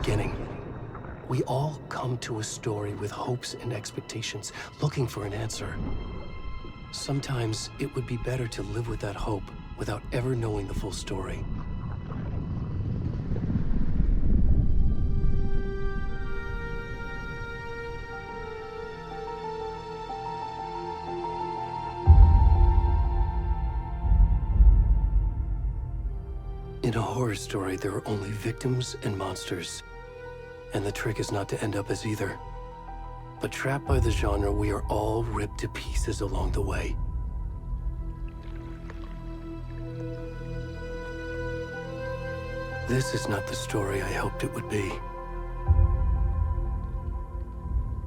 beginning. We all come to a story with hopes and expectations, looking for an answer. Sometimes it would be better to live with that hope without ever knowing the full story. In a horror story, there are only victims and monsters. And the trick is not to end up as either. But trapped by the genre, we are all ripped to pieces along the way. This is not the story I hoped it would be.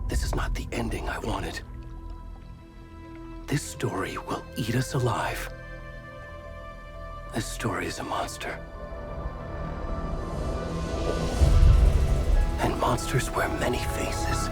This is not the ending I wanted. This story will eat us alive. This story is a monster. And monsters wear many faces.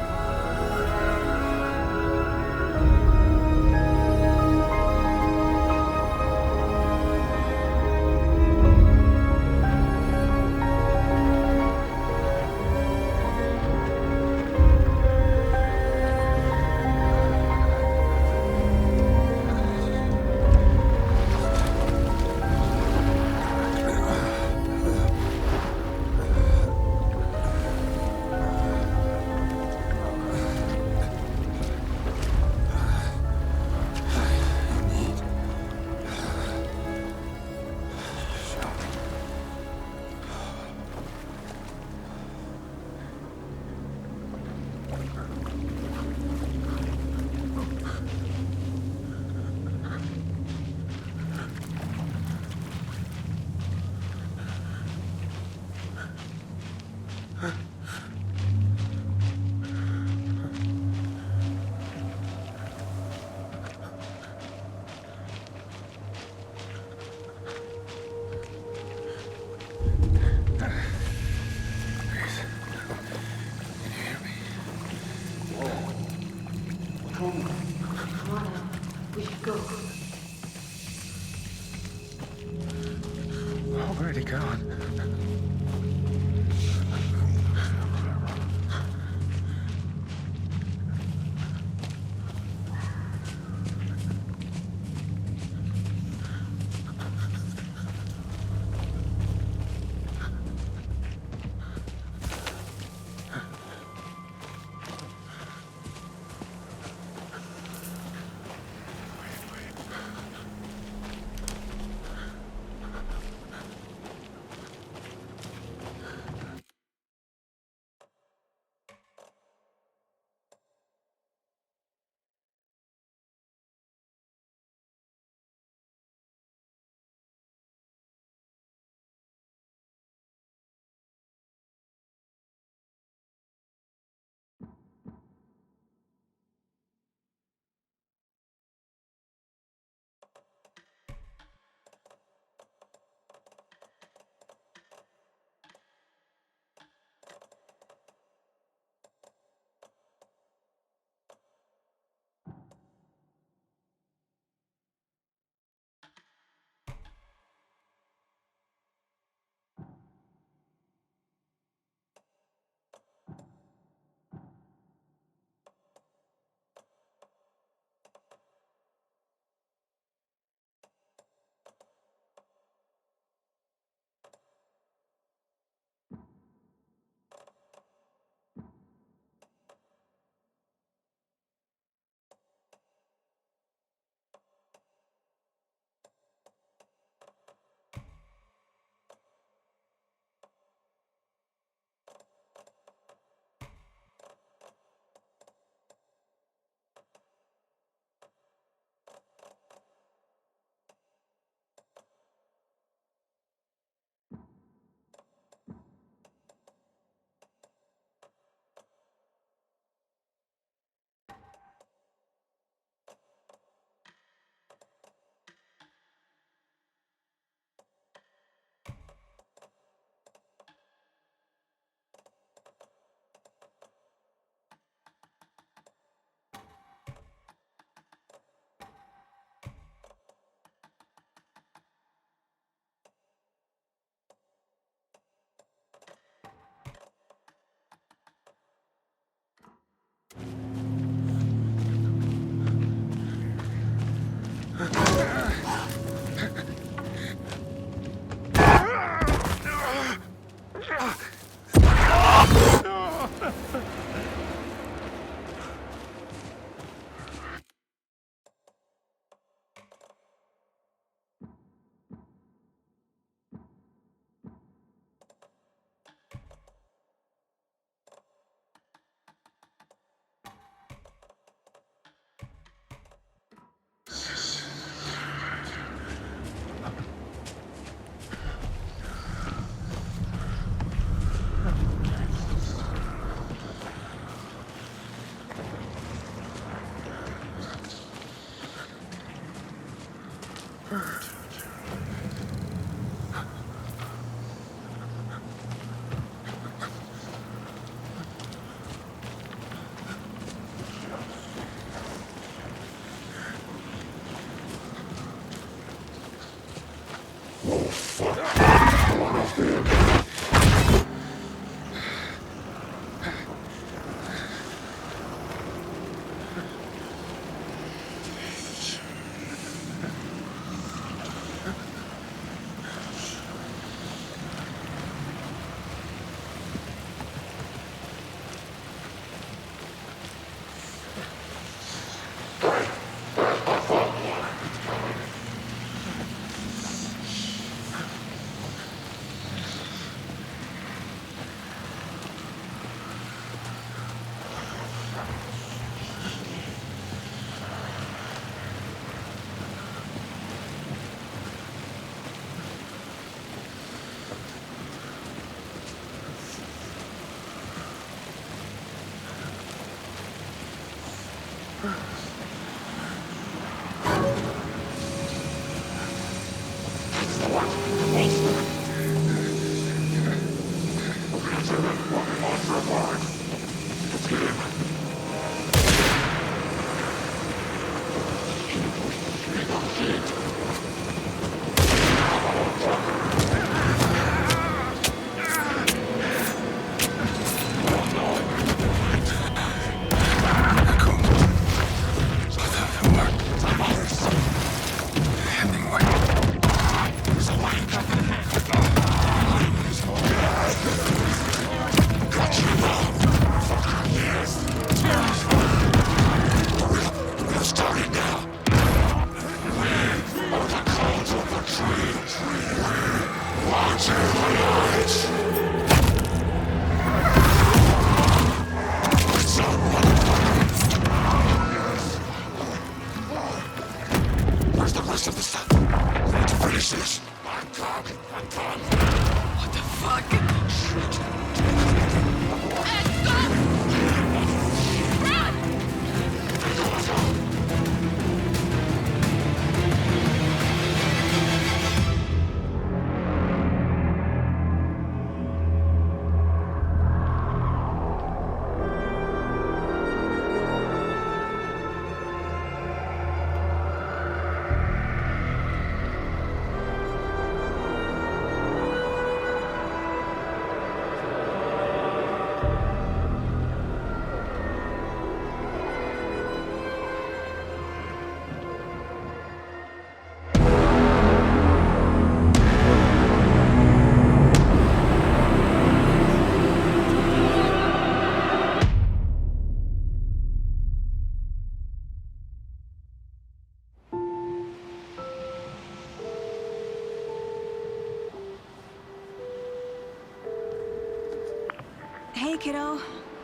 Hey, kiddo.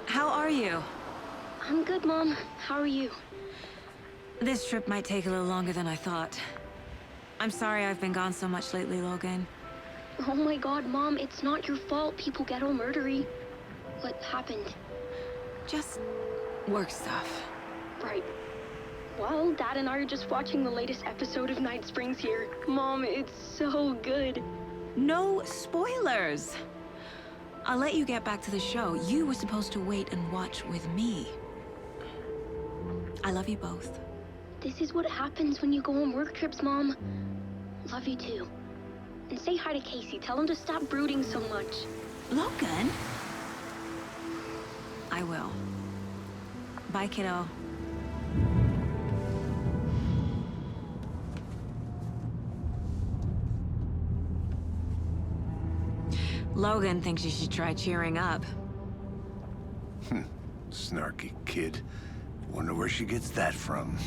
How are you? I'm good, Mom. How are you? This trip might take a little longer than I thought. I'm sorry I've been gone so much lately, Logan. Oh my god, Mom, it's not your fault people get all murdery. What happened? Just work stuff. Right. Well, Dad and I are just watching the latest episode of Night Springs here. Mom, it's so good. No spoilers! I'll let you get back to the show. You were supposed to wait and watch with me. I love you both. This is what happens when you go on work trips, Mom. Love you too. And say hi to Casey. Tell him to stop brooding so much. Logan? I will. Bye, kiddo. Logan thinks you should try cheering up. Snarky kid. Wonder where she gets that from.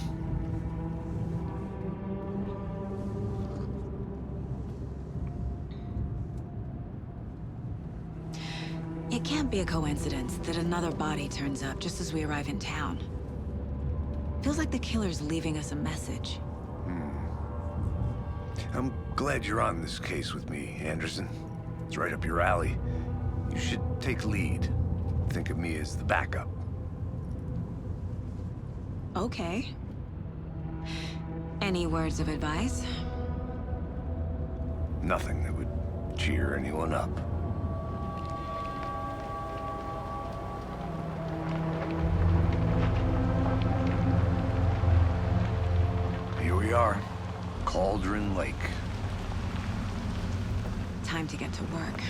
It can't be a coincidence that another body turns up just as we arrive in town. Feels like the killer's leaving us a message. I'm glad you're on this case with me, Anderson. It's right up your alley. You should take lead. Think of me as the backup. Okay. Any words of advice? Nothing that would cheer anyone up. Here we are. Cauldron Lake. Time to get to work.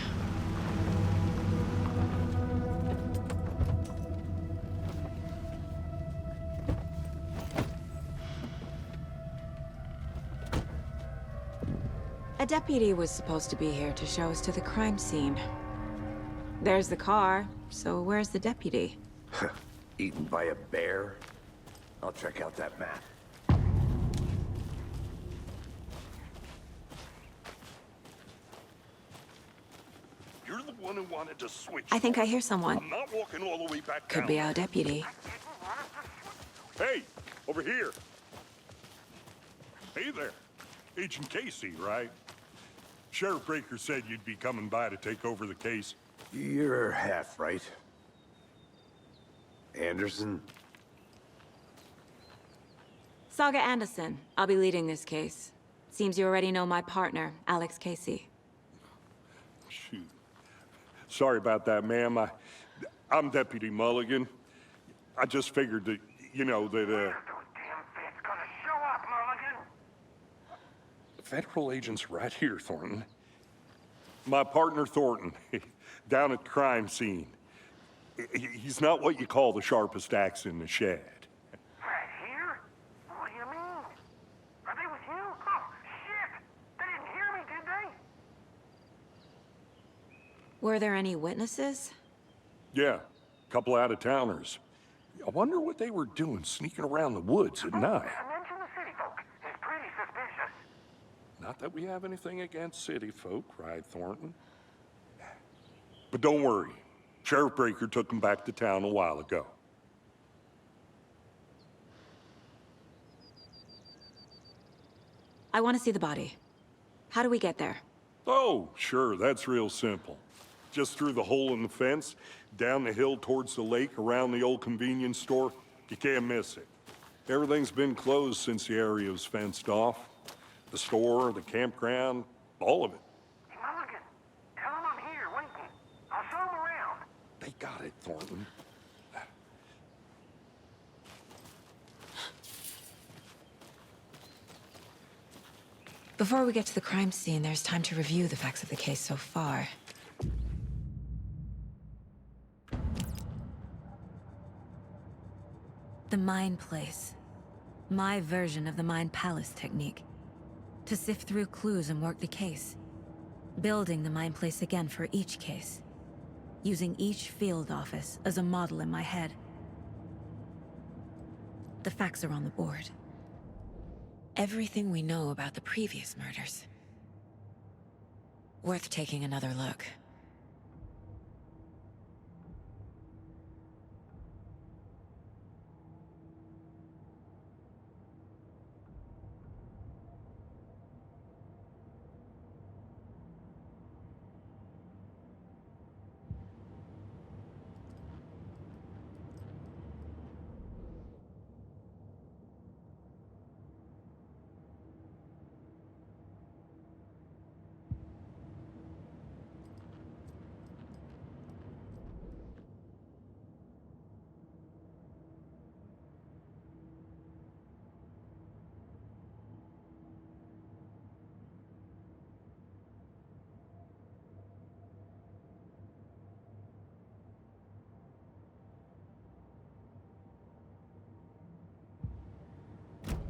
A deputy was supposed to be here to show us to the crime scene. There's the car, so where's the deputy? Eaten by a bear? I'll check out that map. You're the one who wanted to switch. I think I hear someone. I'm not walking all the way back Could down. be our deputy. Hey, over here. Hey there. Agent Casey, right? Sheriff Breaker said you'd be coming by to take over the case. You're half right. Anderson? Saga Anderson. I'll be leading this case. Seems you already know my partner, Alex Casey. Shoot. Sorry about that, ma'am. I'm Deputy Mulligan. I just figured that, you know, that, Where's those damn feds gonna show up, Mulligan? Federal agent's right here, Thornton. My partner, Thornton, down at the crime scene. He's not what you call the sharpest axe in the shed. Right here? What do you mean? Are they with you? Oh, shit! They didn't hear me, did they? Were there any witnesses? Yeah, a couple out-of-towners. I wonder what they were doing sneaking around the woods at night. Mention the city folk. It's pretty suspicious. Not that we have anything against city folk, cried Thornton. But don't worry. Sheriff Breaker took them back to town a while ago. I want to see the body. How do we get there? Oh, sure, that's real simple. Just through the hole in the fence, down the hill towards the lake, around the old convenience store. You can't miss it. Everything's been closed since the area was fenced off. The store, the campground, all of it. Mulligan, tell them I'm here, waiting. I'll show them around. They got it, Thornton. Before we get to the crime scene, there's time to review the facts of the case so far. The Mind Place. My version of the Mind Palace technique. To sift through clues and work the case. Building the Mind Place again for each case. Using each field office as a model in my head. The facts are on the board. Everything we know about the previous murders. Worth taking another look.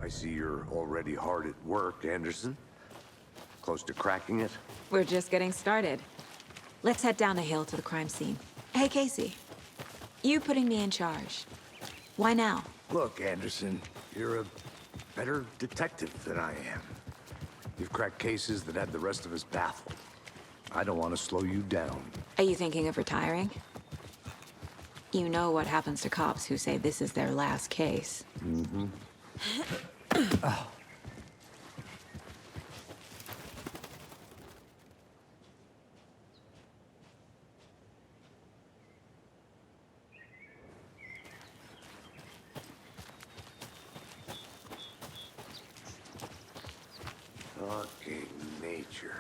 see you're already hard at work, Anderson. Close to cracking it? We're just getting started. Let's head down the hill to the crime scene. Hey, Casey. You putting me in charge. Why now? Look, Anderson, you're a better detective than I am. You've cracked cases that had the rest of us baffled. I don't want to slow you down. Are you thinking of retiring? You know what happens to cops who say this is their last case. Mm-hmm. Fucking nature.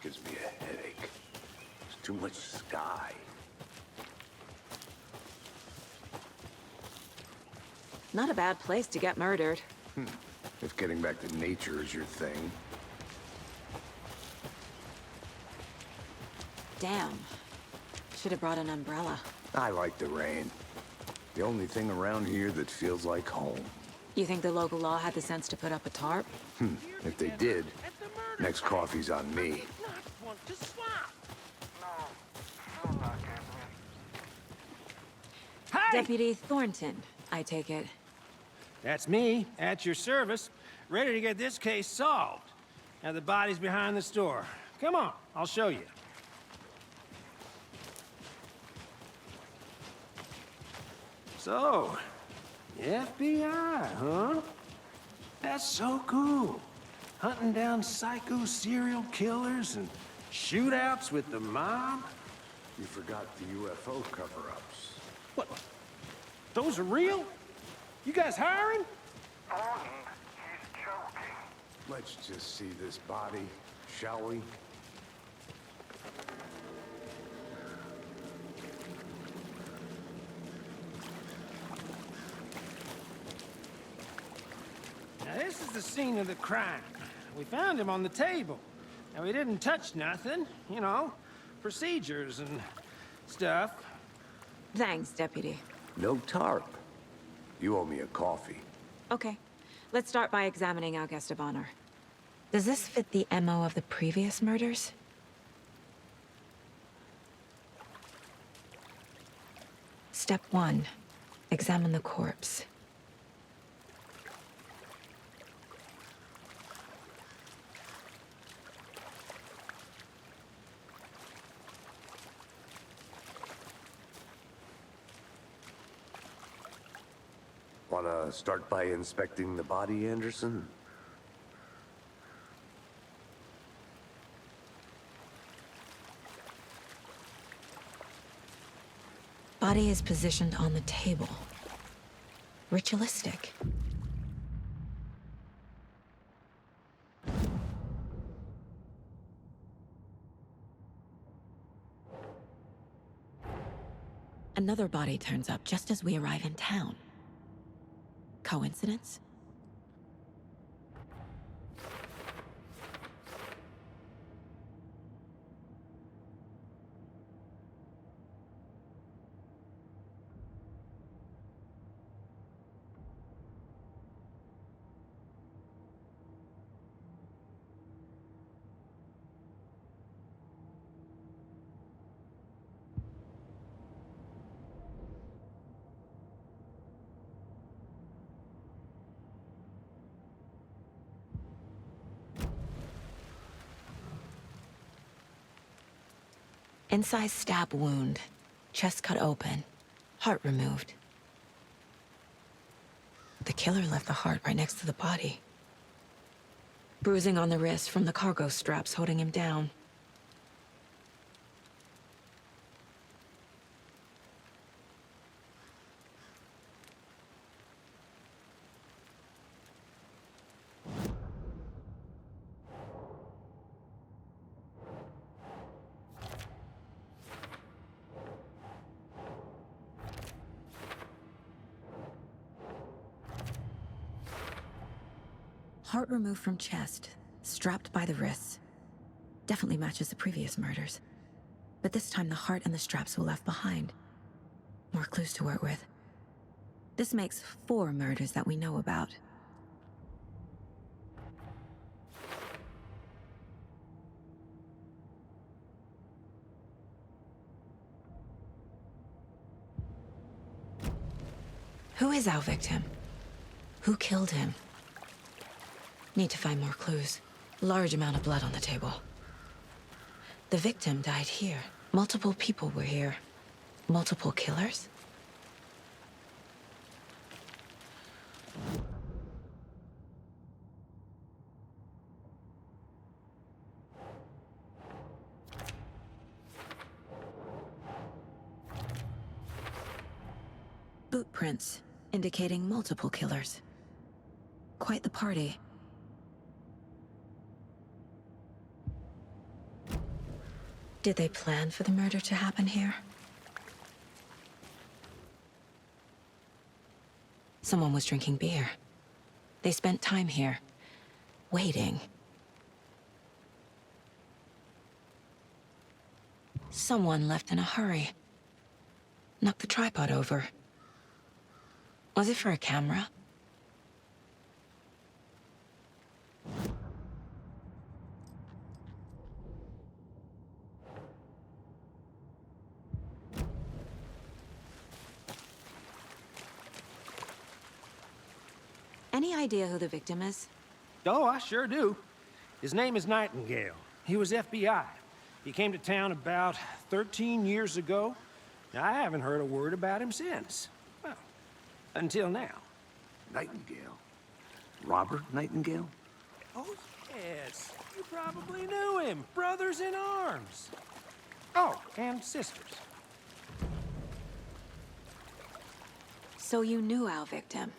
Gives me a headache. There's too much sky. Not a bad place to get murdered. If getting back to nature is your thing. Damn. Should have brought an umbrella. I like the rain. The only thing around here that feels like home. You think the local law had the sense to put up a tarp? If they did, next coffee's on me. Hey! Deputy Thornton, I take it. That's me, at your service, ready to get this case solved. Now the body's behind the store. Come on, I'll show you. So, the FBI, huh? That's so cool. Hunting down psycho serial killers and shootouts with the mob. You forgot the UFO cover-ups. What? Those are real? You guys hiring? He's joking. Let's just see this body, shall we? Now, this is the scene of the crime. We found him on the table. Now, we didn't touch nothing, you know, procedures and stuff. Thanks, Deputy. No tarp. You owe me a coffee. Okay. Let's start by examining our guest of honor. Does this fit the MO of the previous murders? Step 1. Examine the corpse. Wanna start by inspecting the body, Anderson? Body is positioned on the table. Ritualistic. Another body turns up just as we arrive in town. Coincidence? Incised stab wound. Chest cut open. Heart removed. The killer left the heart right next to the body. Bruising on the wrist from the cargo straps holding him down. Heart removed from chest, strapped by the wrists. Definitely matches the previous murders. But this time the heart and the straps were left behind. More clues to work with. This makes 4 murders that we know about. Who is our victim? Who killed him? Need to find more clues. Large amount of blood on the table. The victim died here. Multiple people were here. Multiple killers? Boot prints, indicating multiple killers. Quite the party. Did they plan for the murder to happen here? Someone was drinking beer. They spent time here, waiting. Someone left in a hurry. Knocked the tripod over. Was it for a camera? Any idea who the victim is? Oh, I sure do. His name is Nightingale. He was FBI. He came to town about 13 years ago. I haven't heard a word about him since. Well, until now. Nightingale? Robert Nightingale? Oh, yes. You probably knew him. Brothers in arms. Oh, and sisters. So you knew our victim?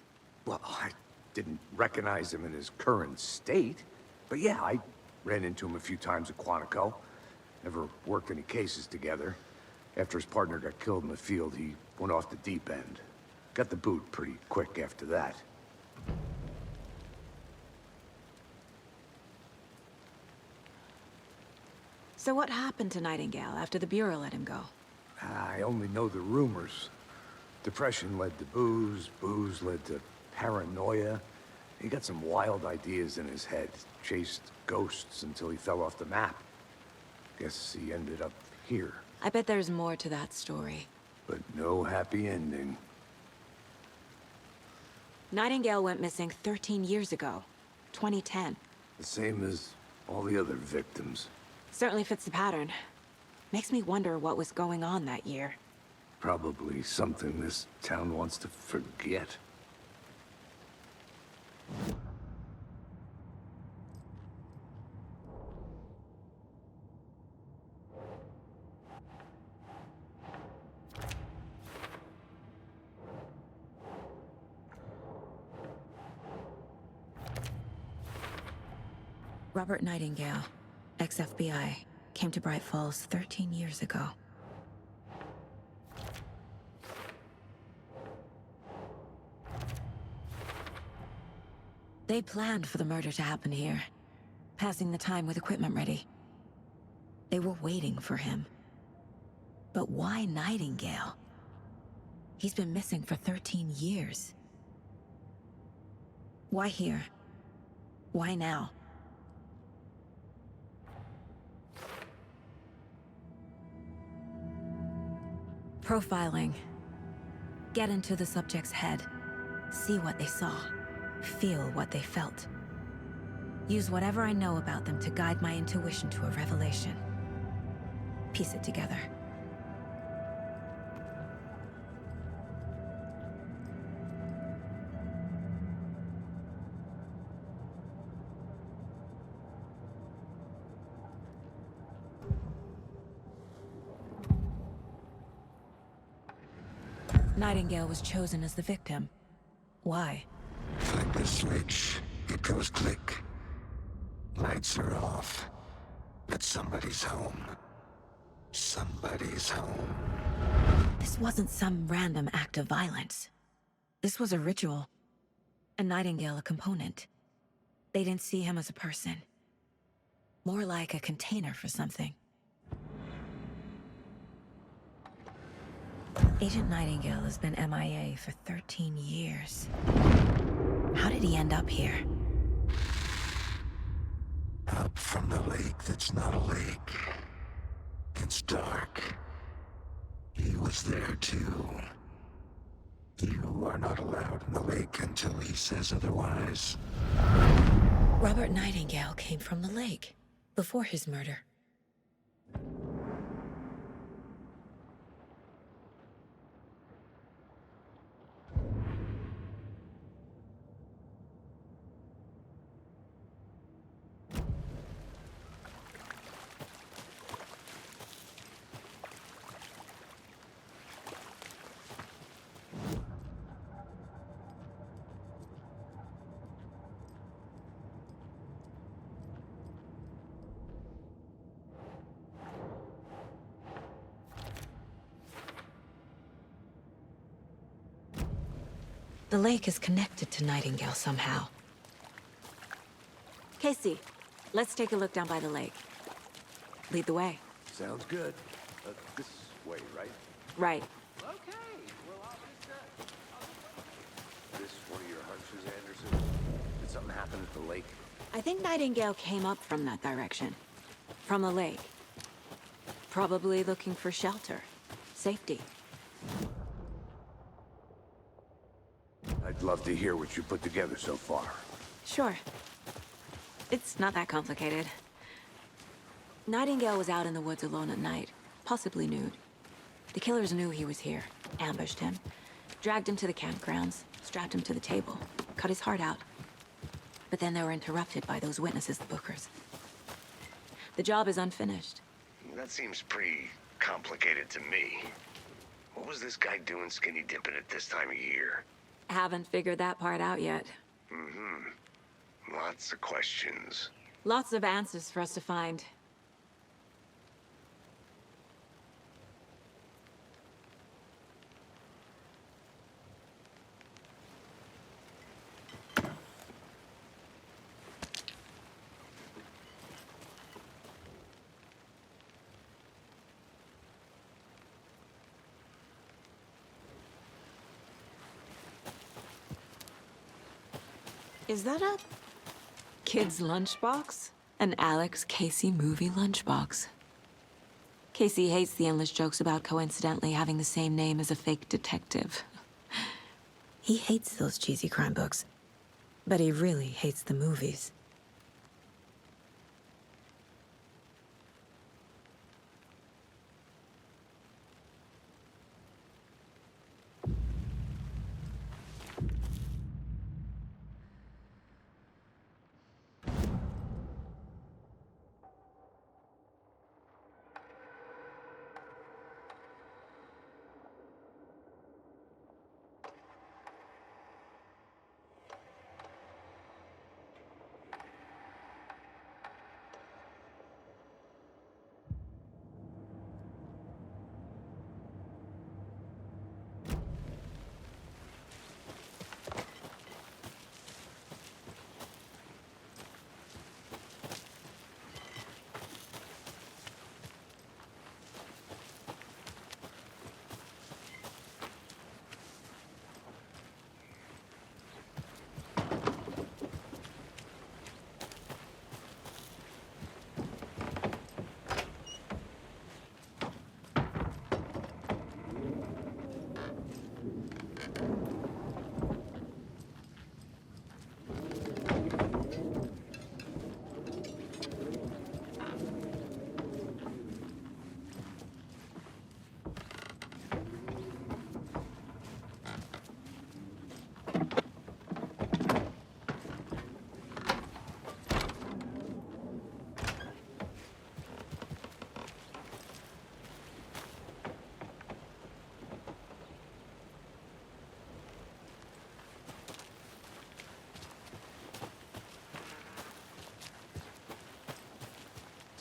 Well, I didn't recognize him in his current state. But yeah, I ran into him a few times at Quantico. Never worked any cases together. After his partner got killed in the field, he went off the deep end. Got the boot pretty quick after that. So what happened to Nightingale after the Bureau let him go? I only know the rumors. Depression led to booze, booze led to paranoia. He got some wild ideas in his head, chased ghosts until he fell off the map. Guess he ended up here, I bet there's more to that story. but no happy ending. Nightingale went missing 13 years ago, 2010. The same as all the other victims. Certainly fits the pattern. Makes me wonder what was going on that year. Probably something this town wants to forget. Robert Nightingale, ex-FBI, came to Bright Falls 13 years ago. They planned for the murder to happen here, passing the time with equipment ready. They were waiting for him. But why Nightingale? He's been missing for 13 years. Why here? Why now? Profiling. Get into the subject's head. See what they saw. Feel what they felt. Use whatever I know about them to guide my intuition to a revelation. Piece it together. Nightingale was chosen as the victim. Why? Flip the switch, it goes click. Lights are off. But somebody's home. Somebody's home. This wasn't some random act of violence. This was a ritual. And Nightingale a component. They didn't see him as a person. More like a container for something. Agent Nightingale has been MIA for 13 years. How did he end up here? Up from the lake that's not a lake. It's dark. He was there too. You are not allowed in the lake until he says otherwise. Robert Nightingale came from the lake before his murder. The lake is connected to Nightingale somehow. Casey, let's take a look down by the lake. Lead the way. Sounds good. This way, right? Right. This one of your hunches, Anderson? Did something happen at the lake? I think Nightingale came up from that direction. From the lake. Probably looking for shelter. Safety. I'd love to hear what you put together so far. Sure. It's not that complicated. Nightingale was out in the woods alone at night, possibly nude. The killers knew he was here, ambushed him, dragged him to the campgrounds, strapped him to the table, cut his heart out. But then they were interrupted by those witnesses, the Bookers. The job is unfinished. That seems pretty complicated to me. What was this guy doing skinny dipping at this time of year? Haven't figured that part out yet. Lots of questions. Lots of answers for us to find. Is that a kid's lunchbox? An Alex Casey movie lunchbox. Casey hates the endless jokes about coincidentally having the same name as a fake detective. He hates those cheesy crime books, but he really hates the movies.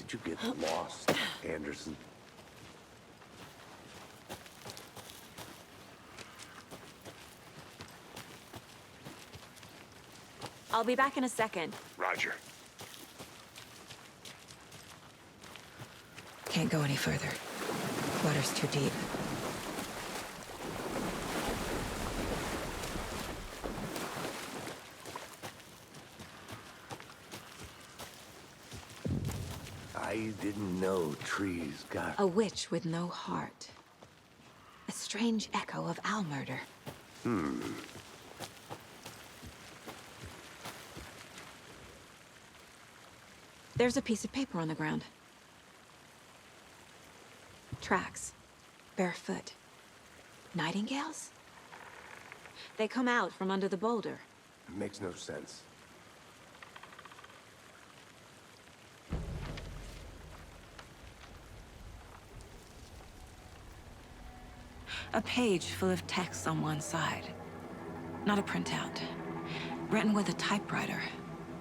Did you get lost, Anderson? I'll be back in a second. Roger. Can't go any further. Water's too deep. I didn't know trees got... A witch with no heart. A strange echo of Al murder. There's a piece of paper on the ground. Tracks. Barefoot. Nightingales? They come out from under the boulder. It makes no sense. A page full of text on one side. Not a printout. Written with a typewriter.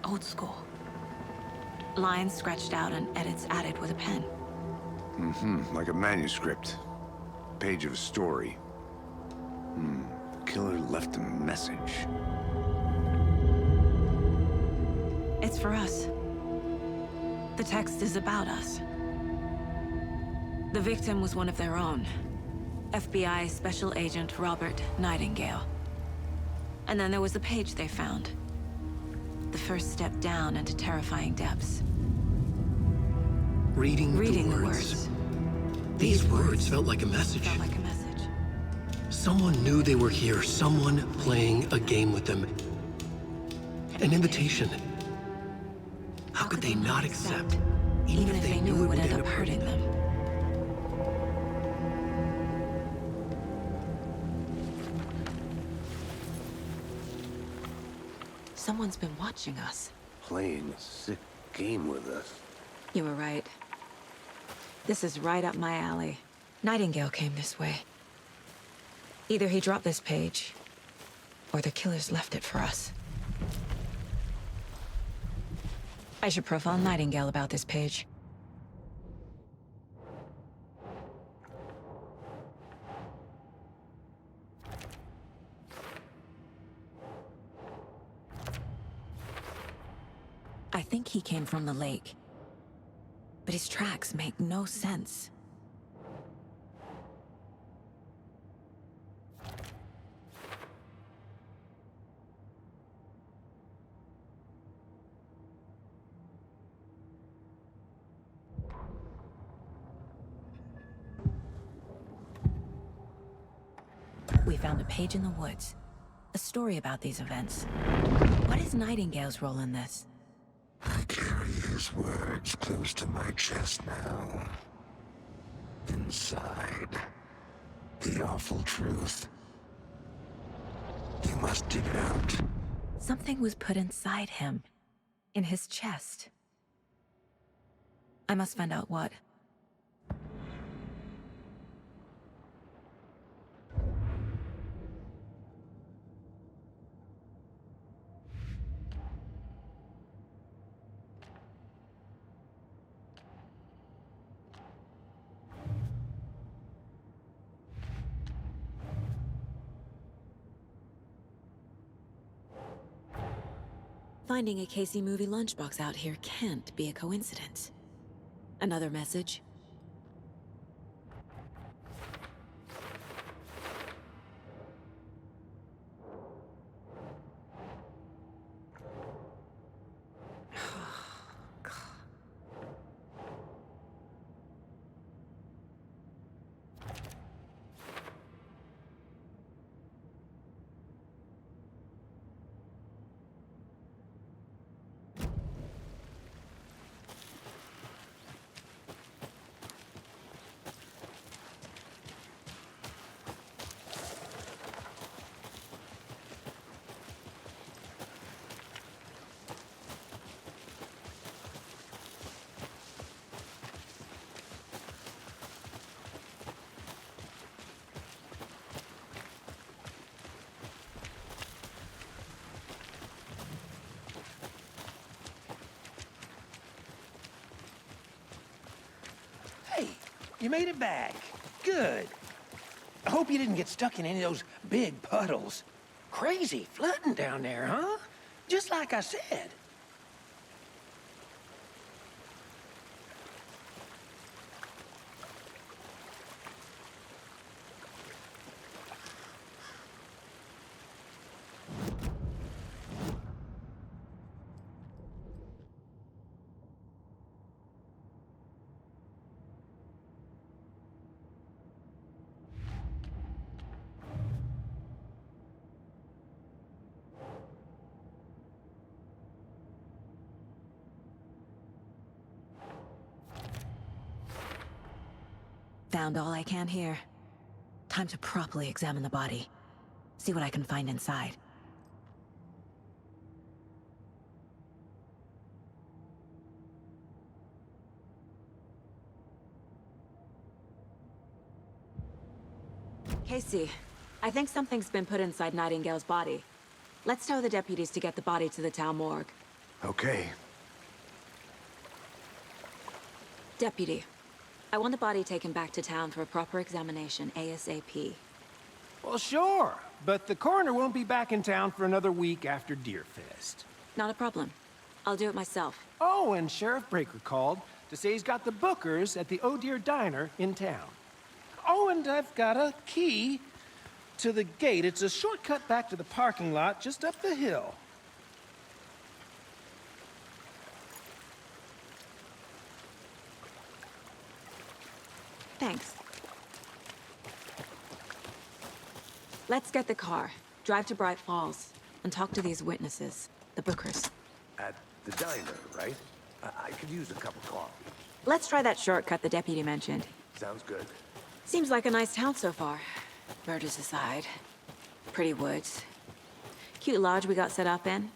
Old school. Lines scratched out and edits added with a pen. Like a manuscript. Page of a story. Killer left a message. It's for us. The text is about us. The victim was one of their own. FBI Special Agent Robert Nightingale. And then there was the page they found. The first step down into terrifying depths. Reading The the words. These words felt like a message. Felt like a message. Someone knew they were here, someone playing a game with them. An invitation. How could they not accept, even if they knew it would end up hurting them? Someone's been watching us. Playing a sick game with us. You were right. This is right up my alley. Nightingale came this way. Either he dropped this page, or the killers left it for us. I should profile Nightingale about this page. I think he came from the lake. But his tracks make no sense. We found a page in the woods. A story about these events. What is Nightingale's role in this? I carry his words close to my chest now. Inside, the awful truth. You must dig it out. Something was put inside him. In his chest. I must find out what. Finding a Casey movie lunchbox out here can't be a coincidence. Another message. Hey, you made it back. Good. I hope you didn't get stuck in any of those big puddles. Crazy flooding down there, huh? Just like I said. Found all I can here. Time to properly examine the body. See what I can find inside. Casey, I think something's been put inside Nightingale's body. Let's tell the deputies to get the body to the town morgue. Okay. Deputy, I want the body taken back to town for a proper examination ASAP. Well, sure, but the coroner won't be back in town for another week after Deerfest. Not a problem. I'll do it myself. Oh, and Sheriff Breaker called to say he's got the Bookers at the Oh Dear Diner in town. Oh, and I've got a key to the gate. It's a shortcut back to the parking lot just up the hill. Thanks. Let's get the car, drive to Bright Falls, and talk to these witnesses, the Bookers. At the diner, right? I could use a cup of coffee. Let's try that shortcut the deputy mentioned. Sounds good. Seems like a nice town so far. Murders aside. Pretty woods. Cute lodge we got set up in.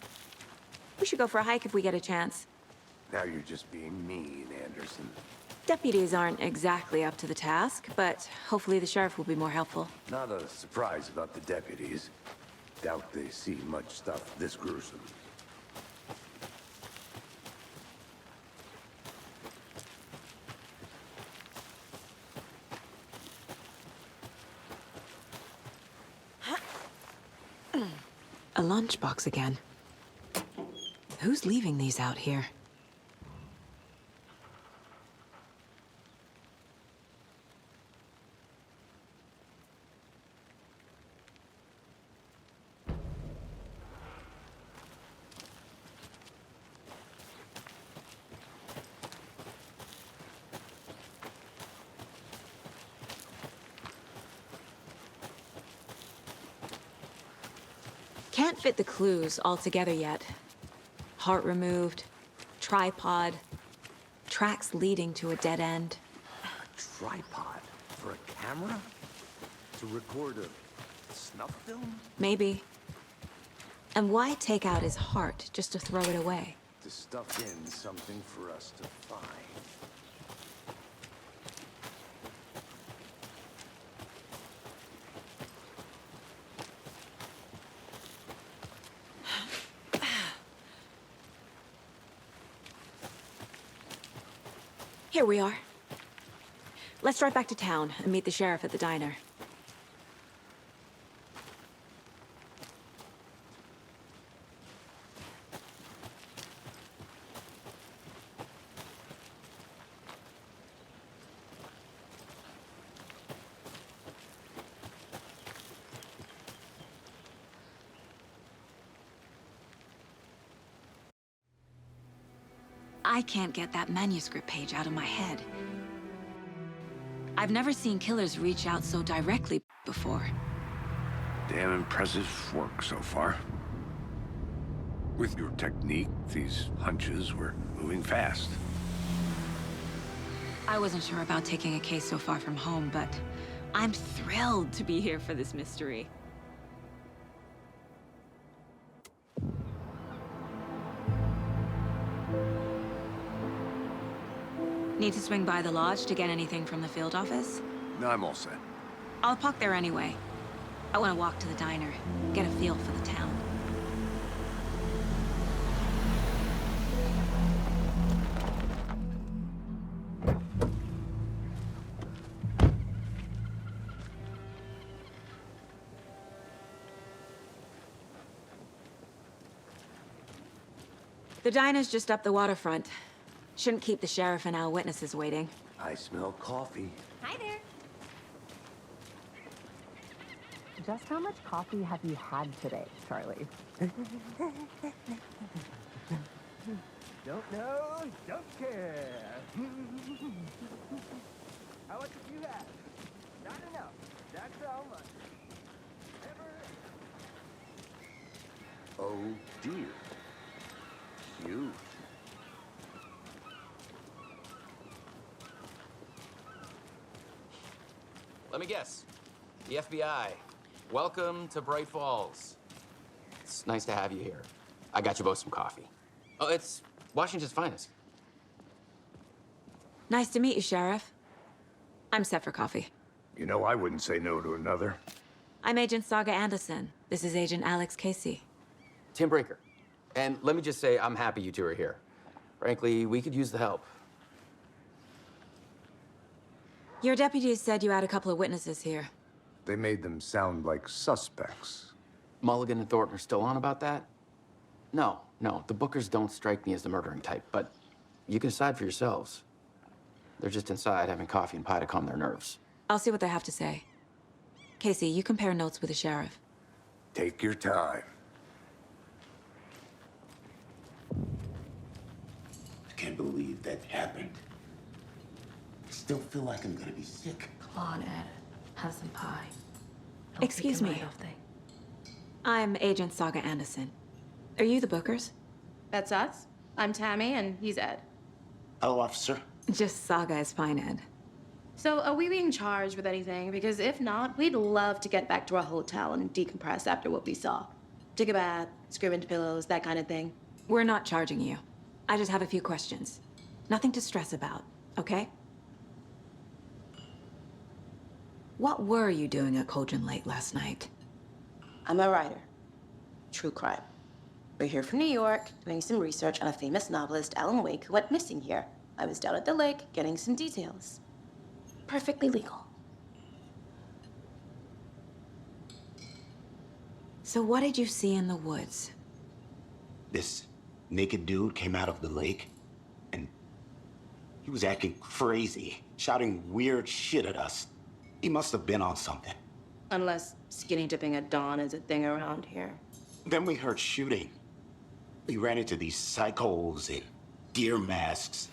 We should go for a hike if we get a chance. Now you're just being mean, Anderson. Deputies aren't exactly up to the task, but hopefully the sheriff will be more helpful. Not a surprise about the deputies. Doubt they see much stuff this gruesome. A lunchbox again. Who's leaving these out here? Can't fit the clues all together yet. Heart removed, tripod, tracks leading to a dead end. A tripod? For a camera? To record a snuff film? Maybe. And why take out his heart just to throw it away? To stuff in something for us to find. Here we are. Let's drive back to town and meet the sheriff at the diner. I can't get that manuscript page out of my head. I've never seen killers reach out so directly before. Damn impressive work so far. With your technique, these hunches were moving fast. I wasn't sure about taking a case so far from home, but I'm thrilled to be here for this mystery. Need to swing by the lodge to get anything from the field office? No, I'm all set. I'll park there anyway. I want to walk to the diner, get a feel for the town. The diner's just up the waterfront. Shouldn't keep the sheriff and our witnesses waiting. I smell coffee. Hi there. Just how much coffee have you had today, Charlie? Don't know, don't care. How much have you had? Not enough. That's how much. Oh dear. You. me guess. The FBI. Welcome to Bright Falls. It's nice to have you here. I got you both some coffee. Oh, it's Washington's finest. Nice to meet you, Sheriff. I'm set for coffee. You know, I wouldn't say no to another. I'm Agent Saga Anderson. This is Agent Alex Casey. Tim Breaker. And let me just say, I'm happy you two are here. Frankly, we could use the help. Your deputies said you had a couple of witnesses here. They made them sound like suspects. Mulligan and Thornton are still on about that? No, the Bookers don't strike me as the murdering type, but you can decide for yourselves. They're just inside having coffee and pie to calm their nerves. I'll see what they have to say. Casey, you compare notes with the sheriff. Take your time. I can't believe that happened. I still feel like I'm gonna be sick. Come on, Ed. Have some pie. Excuse me. I'm Agent Saga Anderson. Are you the Bookers? That's us. I'm Tammy, and he's Ed. Hello, officer. Just Saga is fine, Ed. So, are we being charged with anything? Because if not, we'd love to get back to our hotel and decompress after what we saw. Take a bath, scream into pillows, that kind of thing. We're not charging you. I just have a few questions. Nothing to stress about, okay? What were you doing at Cauldron Lake last night? I'm a writer. True crime. We're here from New York, doing some research on a famous novelist, Alan Wake, who went missing here. I was down at the lake, getting some details. Perfectly legal. So what did you see in the woods? This naked dude came out of the lake, and he was acting crazy, shouting weird shit at us. He must have been on something. Unless skinny dipping at dawn is a thing around here. Then we heard shooting. We ran into these psychos in deer masks.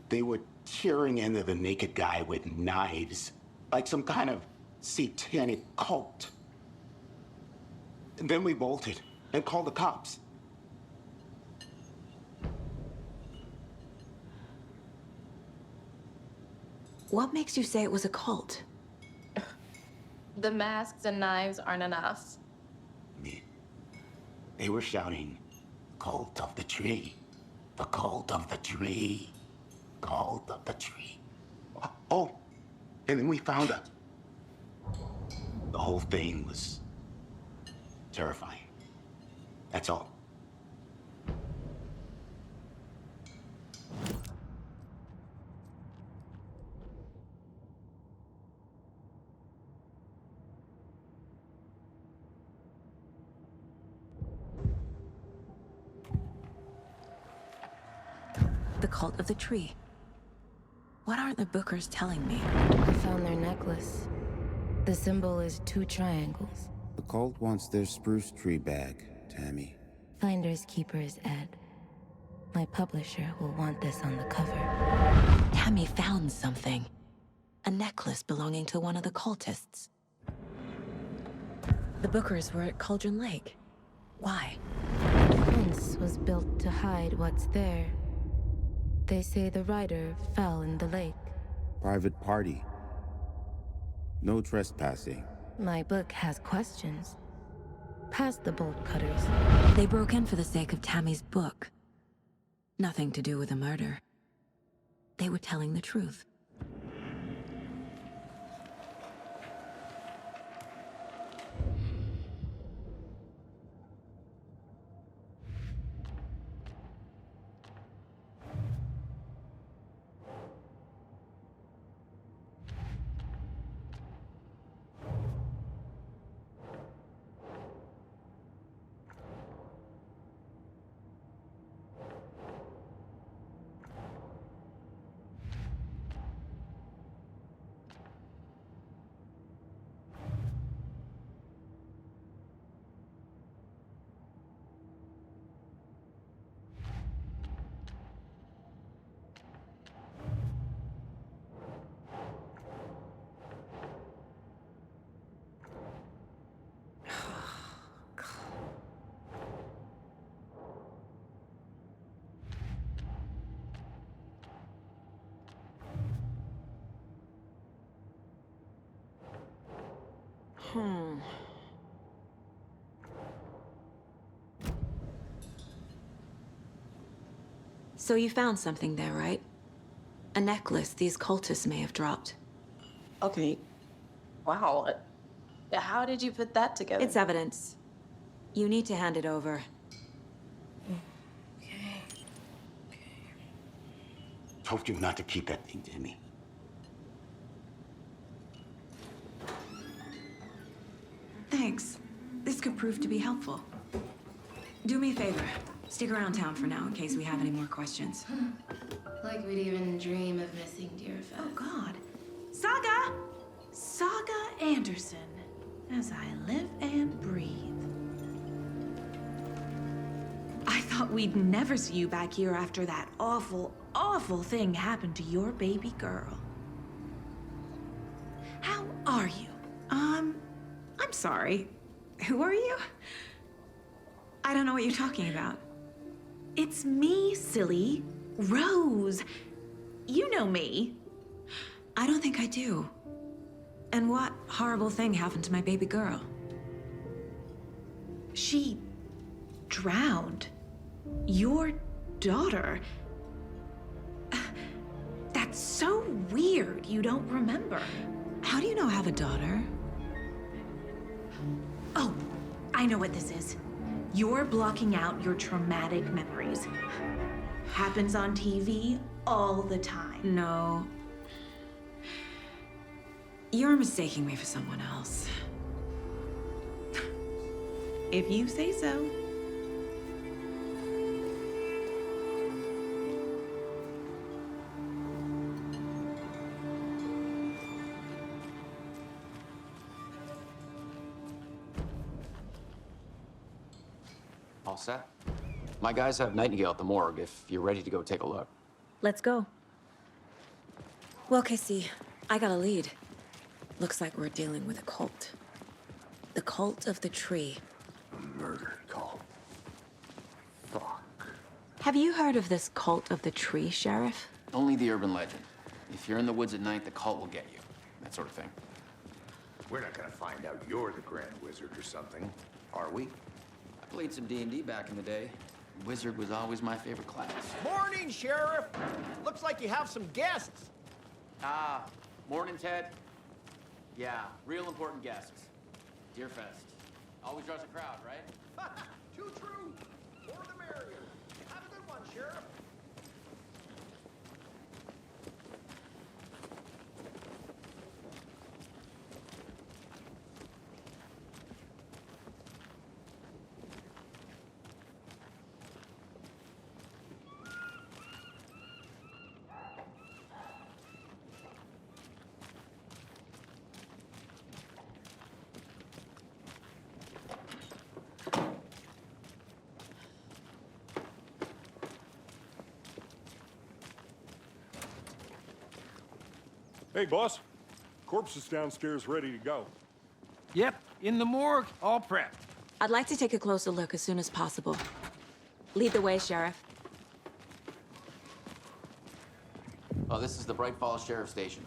They were tearing into the naked guy with knives, like some kind of satanic cult. And then we bolted and called the cops. What makes you say it was a cult? The masks and knives aren't enough. They were shouting, "Cult of the tree, the cult of the tree, cult of the tree." Oh, and then we found her. The whole thing was terrifying. That's all. The cult of the tree. What aren't the Bookers telling me? I found their necklace. The symbol is 2 triangles. The cult wants their spruce tree back, Tammy. Finders keepers, Ed. My publisher will want this on the cover. Tammy found something. A necklace belonging to one of the cultists. The Bookers were at Cauldron Lake. Why? The fence was built to hide what's there. They say the writer fell in the lake. Private party. No trespassing. My book has questions. Past the bolt cutters. They broke in for the sake of Tammy's book. Nothing to do with a murder. They were telling the truth. So you found something there, right? A necklace these cultists may have dropped. Okay. Wow. How did you put that together? It's evidence. You need to hand it over. Told you not to keep that thing, Timmy. Thanks. This could prove to be helpful. Do me a favor. Stick around town for now in case we have any more questions. Like we'd even dream of missing Deerfest. Oh, God. Saga! Saga Anderson. As I live and breathe. I thought we'd never see you back here after that awful, awful thing happened to your baby girl. How are you? I'm sorry. Who are you? I don't know what you're talking about. It's me, silly. Rose. You know me. I don't think I do. And what horrible thing happened to my baby girl? She drowned. Your daughter. That's so weird you don't remember. How do you know I have a daughter? Oh, I know what this is. You're blocking out your traumatic memories. Happens on TV all the time. No. You're mistaking me for someone else. If you say so. All set? My guys have Nightingale at the morgue if you're ready to go take a look. Let's go. Well, Casey, I got a lead. Looks like we're dealing with a cult. The cult of the tree. A murder cult. Fuck. Have you heard of this cult of the tree, Sheriff? Only the urban legend. If you're in the woods at night, the cult will get you. That sort of thing. We're not gonna find out you're the Grand Wizard or something, are we? I played some D&D back in the day. Wizard was always my favorite class. Morning, Sheriff. Looks like you have some guests. Morning, Ted. Yeah, real important guests. Deerfest. Always draws a crowd, right? Too true. More the merrier. Have a good one, Sheriff. Hey, boss. Corpse is downstairs ready to go. Yep, in the morgue, all prepped. I'd like to take a closer look as soon as possible. Lead the way, Sheriff. Oh, this is the Bright Falls Sheriff Station.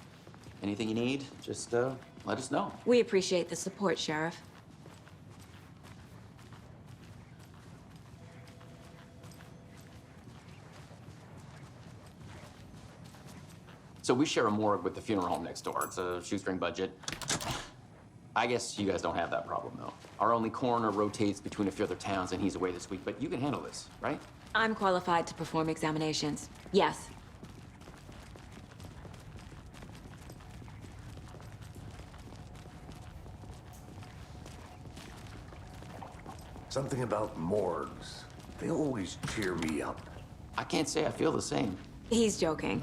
Anything you need, just let us know. We appreciate the support, Sheriff. So we share a morgue with the funeral home next door. It's a shoestring budget. I guess you guys don't have that problem, though. Our only coroner rotates between a few other towns, and he's away this week, but you can handle this, right? I'm qualified to perform examinations. Yes. Something about morgues. They always cheer me up. I can't say I feel the same. He's joking.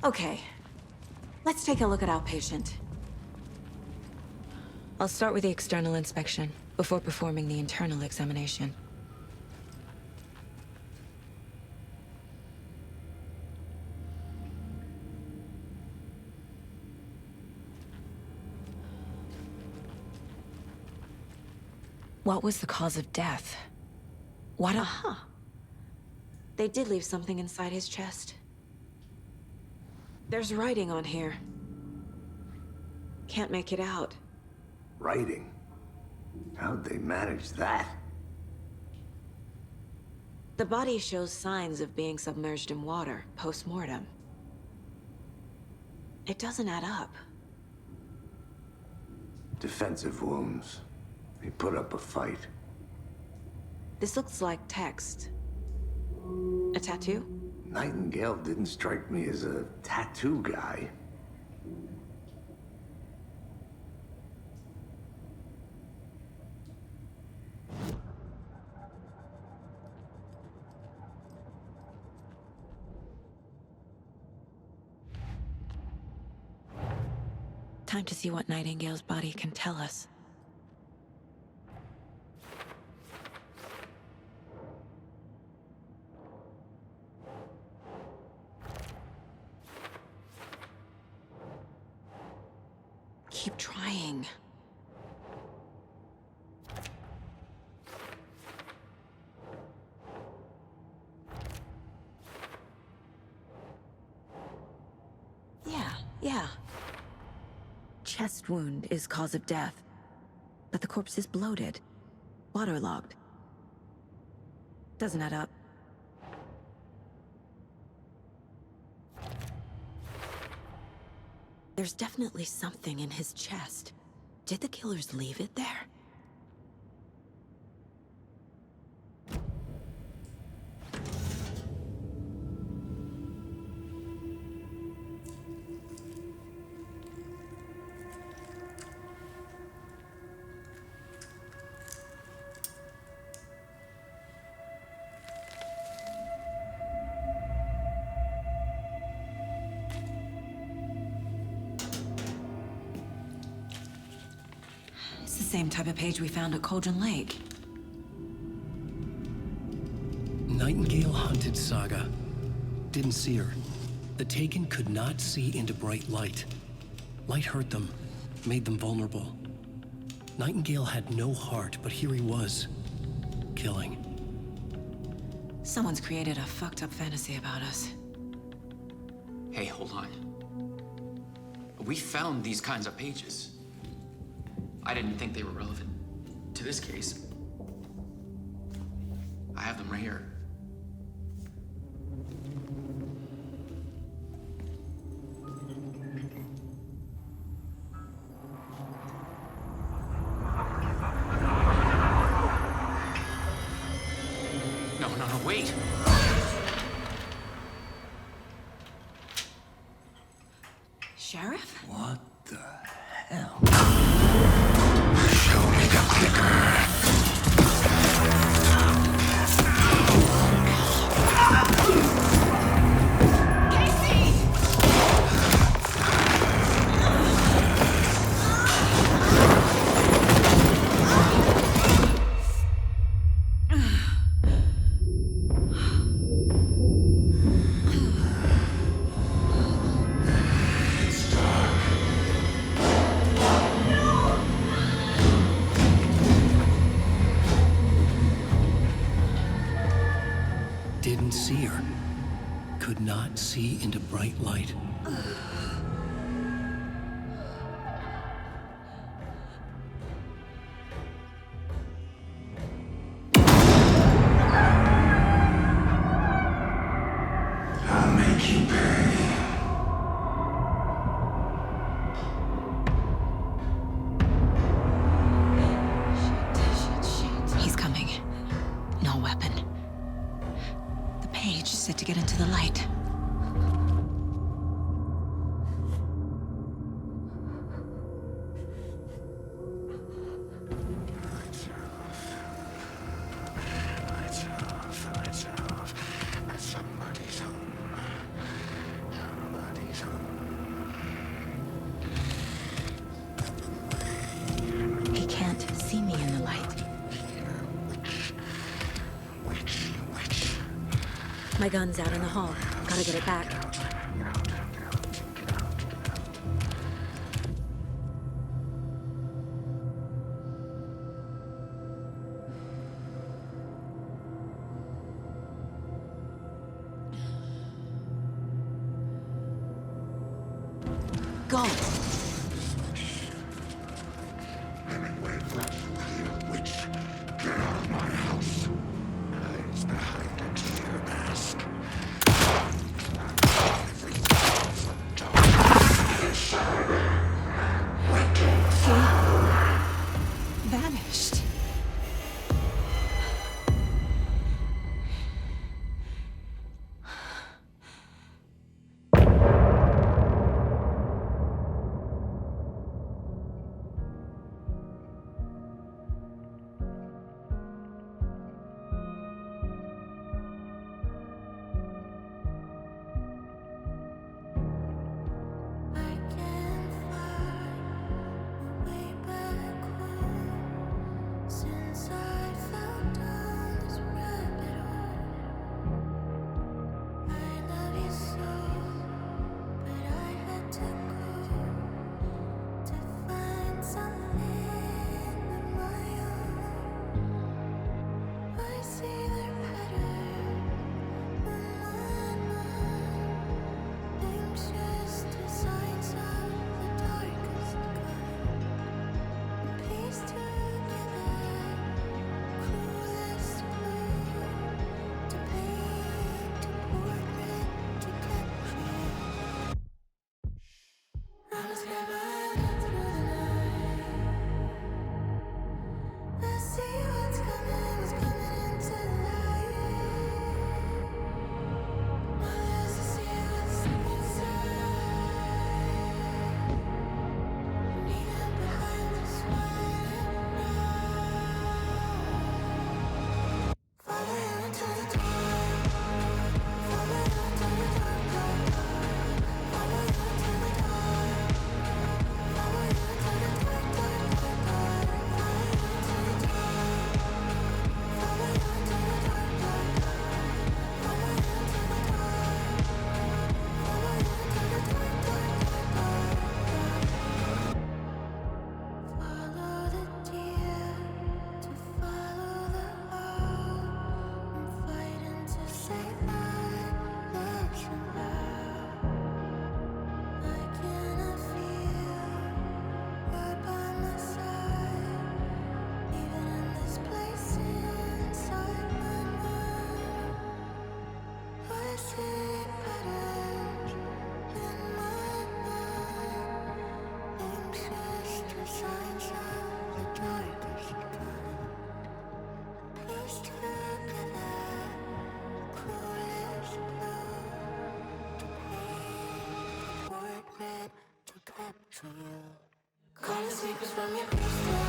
Okay, let's take a look at our patient. I'll start with the external inspection before performing the internal examination. What was the cause of death? What a... They did leave something inside his chest. There's writing on here. Can't make it out. Writing? How'd they manage that? The body shows signs of being submerged in water, post-mortem. It doesn't add up. Defensive wounds. He put up a fight. This looks like text. A tattoo? Nightingale didn't strike me as a tattoo guy. Time to see what Nightingale's body can tell us. Keep trying. Yeah. Chest wound is cause of death, but the corpse is bloated, waterlogged. Doesn't add up. There's definitely something in his chest. Did the killers leave it there? It's the same type of page we found at Cauldron Lake. Nightingale hunted Saga. Didn't see her. The Taken could not see into bright light. Light hurt them, made them vulnerable. Nightingale had no heart, but here he was, killing. Someone's created a fucked up fantasy about us. Hey, hold on. We found these kinds of pages. I didn't think they were relevant to this case. I have them right here. No, wait! Sheriff? What the hell? Show me the clicker. Didn't see her. Could not see into bright light. I'll make you pay. He's coming. No weapon. The page set to get into the light. Lights off. Somebody's home. Somebody's home. He can't see me in the light. My gun's out in the hall. Gotta get it back. going? Witch, get out of my house. Hides behind a deer mask. Vanished. Since I fell down this rabbit hole, I love you so, but I had to go to find something of my own. I see their pattern in my mind, anxious designs of the darkest kind, pieced together. Cruelest blue to paint a portrait to capture. I'm a scared through the night. I see what's coming into the light. My eyes to see what's inside. Needed behind the smile. Follow you into the dark. Follow you into the dark, dark, dark. Follow you into the dark. Follow you into the dark, dark, dark, dark. Follow you into the dark. Follow you into the dark, dark, dark. Follow you into the dark. Follow you into the dark, dark, dark, dark. Follow the deer to follow the owl. I'm fighting to save my love somehow. I cannot feel you're by my side, even in this place inside my mind. I see patterns in my mind, anxious designs of the darkest kind. Pieced together, cruelest blue to paint a portrait to capture you. Calling secrets from your crystal.